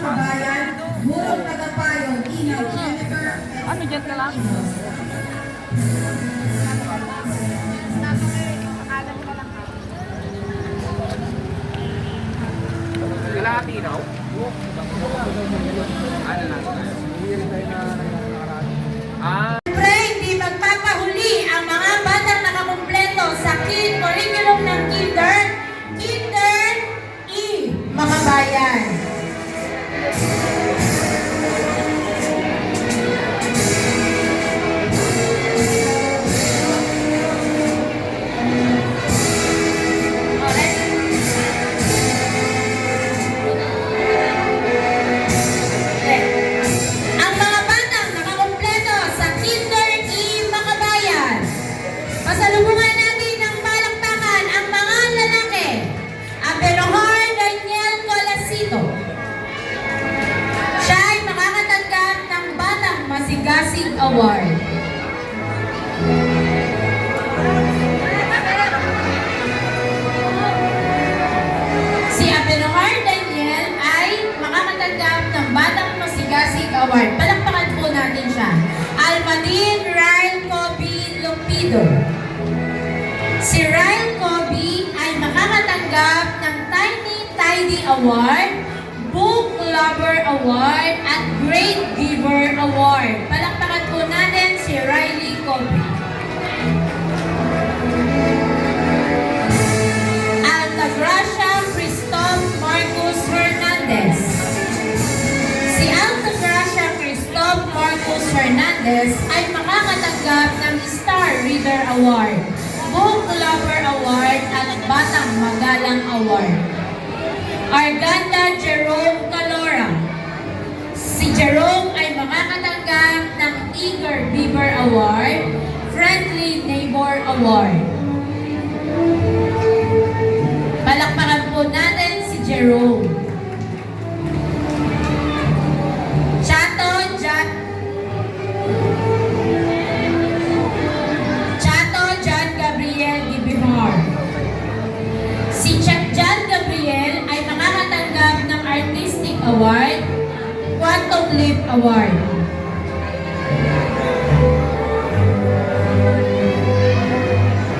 kabayan, Burong Tagapayo, Inaw, Jennifer. Ano dyan ka lang? Kalahati daw? Ano na? Siyempre, hindi magpapahuli ang mga batang nakakumpleto sa curriculum ng Kinder E, mga bayan. Ang mga batang nakakumpleto sa Kinder E, mga bayan. Pasalubungan natin ng palakpakan ang mga lalaki. Abelhor Daniel Colasito. Siya ay makakatanggap ng Batang Masigasig Award. Si Abelhor Daniel ay makakatanggap ng Batang Masigasig Award. Palakpakan po natin siya. Almadin Ryle Kobe Lupido. Si Ryle Kobe ay makakatanggap ng Tiny Tidy Award, Book Lover Award, at Great Giver Award. Palakpakan po natin si Riley Kobe. Altagracia Christoph Marcus Hernandez. Si Altagracia Christoph Marcus Hernandez ay makakatanggap ng Star Reader Award, Book Lover Award, at Batang Magalang Award. Arganda Jerome Calora. Si Jerome ay makakatanggap ng Eager Beaver Award, Friendly Neighbor Award. Palakpakan po natin si Jerome. Chato John Gabriel Gibihar. Si John Gabriel ay makakatanggap ng Artistic Award, Quantum Leap Award.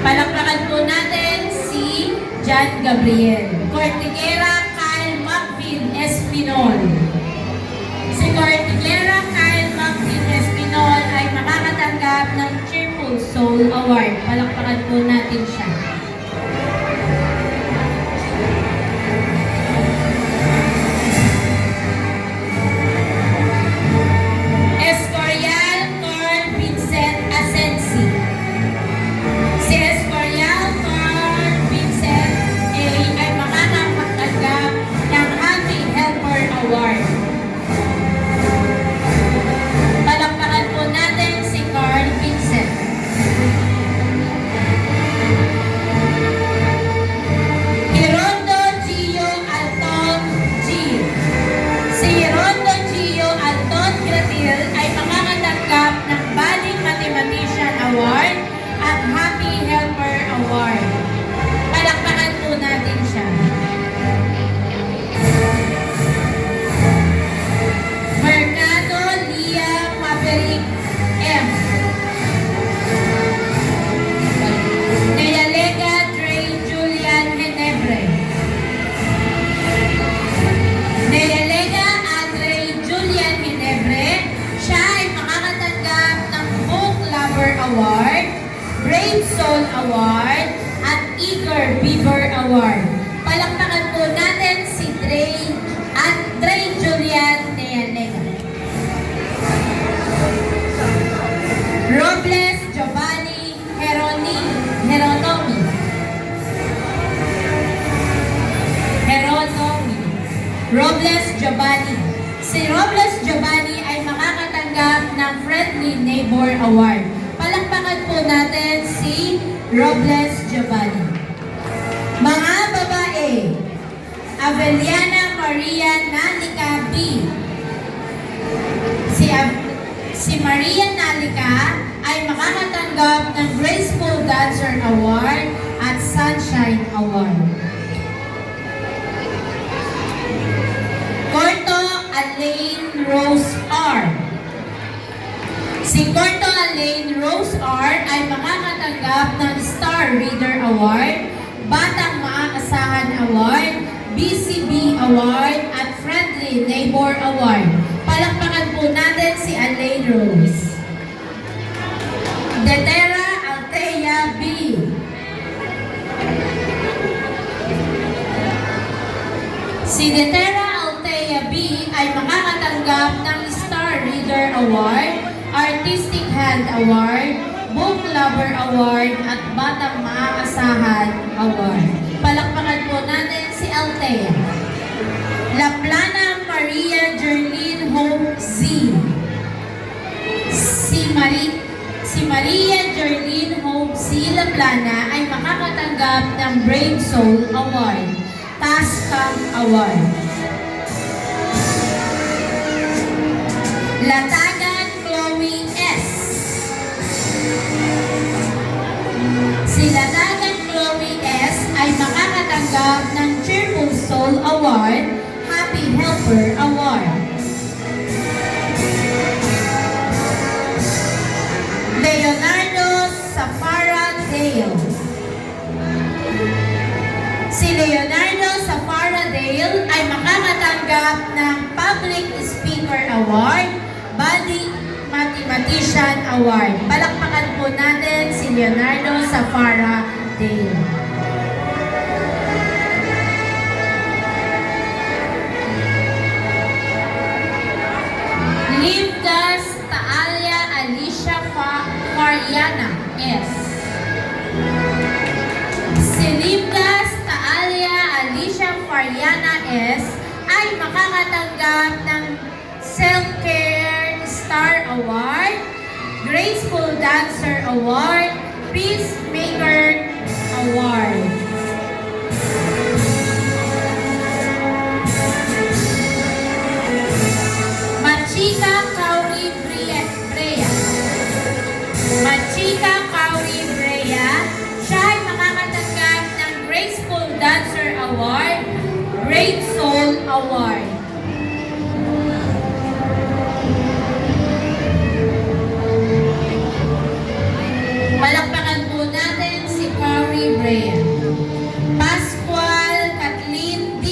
Palakpakan po natin si John Gabriel. Cortigera Kyle Macvin Espinol. Si Cortigera Kyle Macvin Espinol ay makakatanggap ng Cheerful Soul Award. Palakpakan po natin siya. Escorial Carl Vincent Asensi. Si Escorial Carl Vincent ay makakatanggap ng Happy Helper Award. Palakpakan po natin si Carl Vincent. Hirondo Gio Alton G. Si Hirondo Gio Alton Gratil ay makakatanggap ng Budding Mathematician Award at Happy Helper Award. Palakpakan po natin siya. Mercado Lia Maverick M. Neyalega Dre Julian Henebre. Neyalega Andre Julian Henebre. Siya ay makakatanggap ng Book Lover Award, Brave Soul Award, at Eager Beaver Award. Palakpakan po natin si Dre Julian Neyalega. Robles Giovanni Heronomi. Robles Giovanni. Si Robles Giovanni ay makakatanggap ng Friendly Neighbor Award. Palakpakan po natin si Robles Giovanni. Mga babae, Aveliana Maria Nanica B. Si Maria Nanica ay makakatanggap ng Graceful Dancer Award at Sunshine Award. Corto Si Corto Alain Rose R. ay makakatanggap ng Star Reader Award, Batang Maaasahan Award, BCB Award, at Friendly Neighbor Award. Palakpakan po natin si Alain Rose. Detera Althea B. Si Detera Althea B. ay makakatanggap ng Star Reader Award, Artistic Hand Award, Book Lover Award, at Batang Maaasahan Award. Palakpakan po natin si Althea. Laplana Maria Jerlyn Hope Z. Si Maria Jerlyn Hope Z. Laplana ay makakatanggap ng Brave Soul Award, Tascam Award. Latagan Chloe S. Si Latagan Chloe S. ay makakatanggap ng Cheerful Soul Award, Happy Helper Award. Leonardo Safara Dale. Si Leonardo Safara Dale ay makakatanggap ng Public Speaker Award, Body Mathematician Award. Palakpakan po natin si Leonardo Safara Dale. Livdas Taalia Alicia Fariana S. Si Livdas Taalia Alicia Fariana S. ay makakatanggap ng Self-Care Star Award, Graceful Dancer Award, Peacemaker Award. Machika Kauri Brea. Machika Kauri Brea, siya ay makakatanggap ng Graceful Dancer Award, Great Soul Award. Palakpakan po natin si Kauri Brea. Pascual Kathleen D.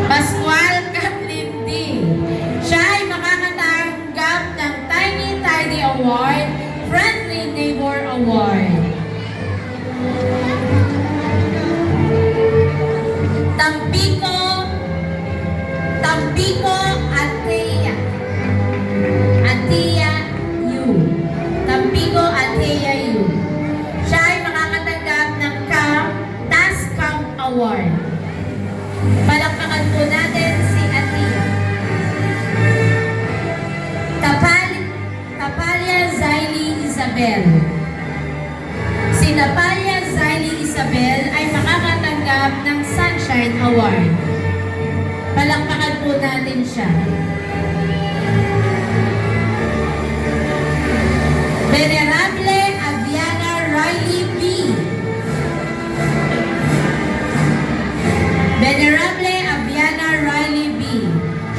Pascual Kathleen D. Siya ay makakatanggap ng Tiny Tidy Award, Friendly Neighbor Award. Tampico Atea. Atea Yu. Tampico Atea Yu. Siya ay makakatanggap ng Tascam Award. Palakpakan po natin si Atea. Tapalia Zaili Isabel. Si Tapalia Zaili Isabel ay makakatanggap ng Sunshine Award. Palakpakan po natin siya. Venerable Aviana Riley B. Venerable Aviana Riley B.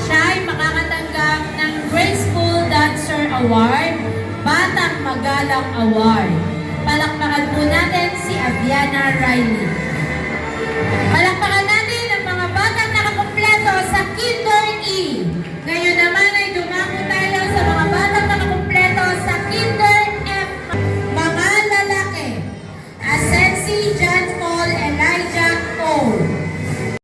Siya ay makakatanggap ng Graceful Dancer Award, Batang Magalang Award. Palakpakan po natin si Aviana Riley. Palakpakan natin